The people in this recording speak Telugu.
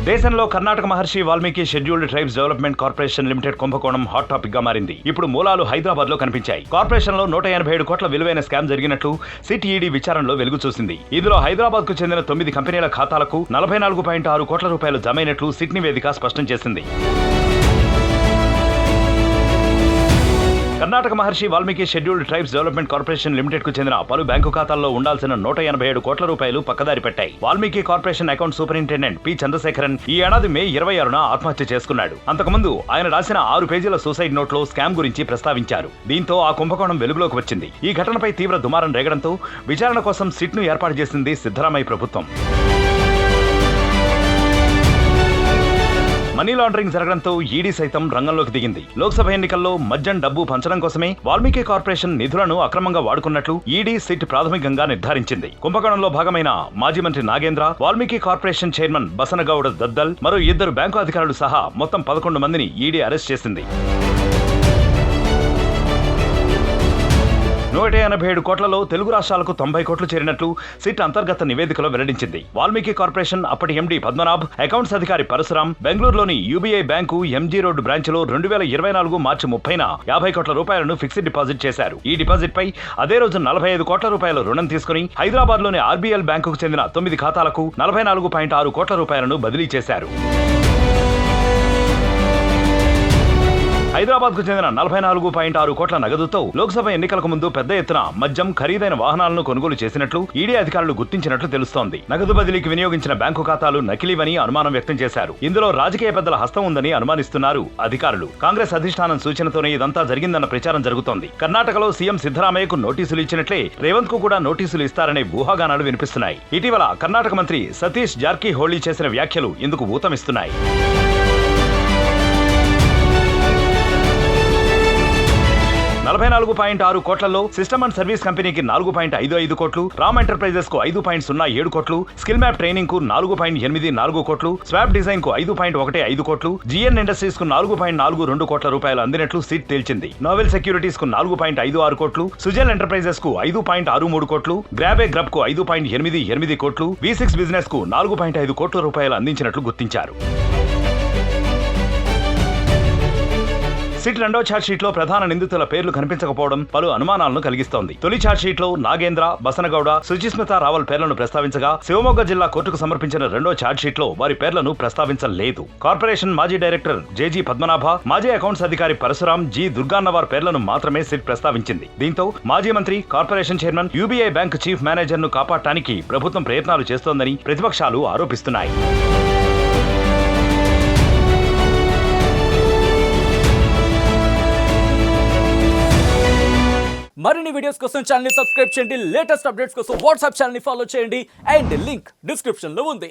దేశంలో Karnataka Maharshi Valmiki scheduled tribes development corporation limited కుంభకోణం హాట్ టాపిక్ గా మారింది. ఇప్పుడు మూలాలు హైదరాబాద్ లో కనిపించాయి. కార్పొరేషన్ లో 187 కోట్ల విలువైన స్కామ్ జరిగినట్లు సిట్ ఈడీ విచారణలో వెలుగు చూసింది. ఇందులో హైదరాబాద్ కు చెందిన 9 కంపెనీల ఖాతాలకు 44.6 కోట్ల రూపాయలు జమైనట్లు సిట్ నివేదిక స్పష్టం చేసింది. Karnataka Maharshi Valmiki scheduled tribes development corporation limited కు చెందిన పలు బ్యాంకు ఖాతాల్లో ఉండాల్సిన 187 కోట్ల రూపాయలు పక్కదారి పెట్టాయి. Valmiki corporation account superintendent P Chandrasekaran ఈ ఏడాది మే 26న ఆత్మహత్య చేసుకున్నాడు. అంతకుముందు ఆయన రాసిన 6 పేజీల సూసైడ్ నోట్లో స్కామ్ గురించి ప్రస్తావించారు. దీంతో ఆ కుంభకోణం వెలుగులోకి వచ్చింది. ఈ ఘటనపై తీవ్ర దుమారం రేగడంతో విచారణ కోసం సిట్ ను ఏర్పాటు చేసింది సిద్ధరామయ్య ప్రభుత్వం. మనీ లాండరింగ్ జరగడంతో ఈడీ సైతం రంగంలోకి దిగింది. లోక్సభ ఎన్నికల్లో మద్యం డబ్బు పంచడం కోసమే వాల్మీకి కార్పొరేషన్ నిధులను అక్రమంగా వాడుకున్నట్లు ఈడీ సిట్ ప్రాథమికంగా నిర్ధారించింది. కుంభకోణంలో భాగమైన మాజీ మంత్రి నాగేంద్ర, వాల్మీకి కార్పొరేషన్ చైర్మన్ బసనగౌడ దద్దల్, మరో 2 బ్యాంకు అధికారులు సహా మొత్తం 11 మందిని ఈడీ అరెస్ట్ చేసింది. 187 కోట్లలో తెలుగు రాష్ట్రాలకు 90 కోట్లు చేరినట్లు సిట్ అంతర్గత నివేదికలో వెల్లడించింది. వాల్మీకి కార్పొరేషన్ అప్పటి ఎండీ పద్మనాభ్, అకౌంట్స్ అధికారి పరశురాం బెంగళూరులోని UBI bank MG road branch లో 2024 మార్చి 30న 50 కోట్ల రూపాయలను ఫిక్స్డ్ డిపాజిట్ చేశారు. ఈ డిపాజిట్ పై అదే రోజు 45 కోట్ల రూపాయల రుణం తీసుకుని హైదరాబాద్ లోని ఆర్బీఎల్ బ్యాంకుకు చెందిన 9 ఖాతాలకు 44.6 కోట్ల రూపాయలను బదిలీ చేశారు. హైదరాబాద్ కు చెందిన 44.6 కోట్ల నగదుతో లోక్సభ ఎన్నికలకు ముందు పెద్ద ఎత్తున మద్యం, ఖరీదైన వాహనాలను కొనుగోలు చేసినట్లు ఈడీ అధికారులు గుర్తించినట్లు తెలుస్తోంది. నగదు బదిలీకి వినియోగించిన బ్యాంకు ఖాతాలు నకిలీవని అనుమానం వ్యక్తం చేశారు. ఇందులో రాజకీయ పెద్దల హస్తం ఉందని అనుమానిస్తున్నారు అధికారులు. కాంగ్రెస్ అధిష్టానం సూచనతోనే ఇదంతా జరిగిందన్న ప్రచారం జరుగుతోంది. కర్ణాటకలో సీఎం సిద్ధరామయ్యకు నోటీసులు ఇచ్చినట్లే రేవంత్ కు కూడా నోటీసులు ఇస్తారనే ఊహాగానాలు వినిపిస్తున్నాయి. ఇటీవల కర్ణాటక మంత్రి సతీష్ జార్కిహోళీ చేసిన వ్యాఖ్యలు ఇందుకు ఊతమిస్తున్నాయి. 44.6 కోట్లలో సిస్టమ్ అండ్ సర్వీస్ కంపెనీకి 4.55 కోట్లు, రామ్ ఎంటర్ప్రైజెస్ కు 5.07 కోట్లు, స్కిల్ మ్యాప్ ట్రైనింగ్ కు 4.84 కోట్లు, స్వాప్ డిజైన్ కు 5.15 కోట్లు, జిఎన్ ఇండస్ట్రీస్ కు 4.42 కోట్ల రూపాయలు అందినట్లు సిట్ తేల్చింది. నోవెల్ సెక్యూరిటీస్ కు 4.56 కోట్లు, సుజల్ ఎంటర్ప్రైజెస్ కు 5.63 కోట్లు, గ్రాబే గ్రబ్ కు 5.88 కోట్లు, V6 బిజినెస్ కు 4.5 కోట్ల రూపాయలు అందించినట్లు గుర్తించారు. సిట్ రెండో ఛార్జ్షీట్ లో ప్రధాన నిందితుల పేర్లు కనిపించకపోవడం పలు అనుమానాలను కలిగిస్తోంది. తొలి ఛార్జ్షీట్ లో నాగేంద్ర, బసనగౌడ, సుచిస్మిత రావల్ పేర్లను ప్రస్తావించగా శివమొగ్గ జిల్లా కోర్టుకు సమర్పించిన రెండో ఛార్జ్షీట్ లో వారి పేర్లను ప్రస్తావించలేదు. కార్పొరేషన్ మాజీ డైరెక్టర్ జేజీ పద్మనాభ, మాజీ అకౌంట్స్ అధికారి పరశురాం, జి దుర్గాన్నవార్ పేర్లను మాత్రమే సిట్ ప్రస్తావించింది. దీంతో మాజీ మంత్రి, corporation chairman, UBI bank chief manager ను కాపాడటానికి ప్రభుత్వం ప్రయత్నాలు చేస్తోందని ప్రతిపక్షాలు ఆరోపిస్తున్నాయి. మరిన్ని వీడియోస్ కోసం ఛానల్ ని సబ్స్క్రైబ్ చేయండి. లేటెస్ట్ అప్డేట్స్ కోసం వాట్సాప్ ఛానల్ ని ఫాలో చేయండి. అండ్ లింక్ డిస్క్రిప్షన్ లో ఉంది.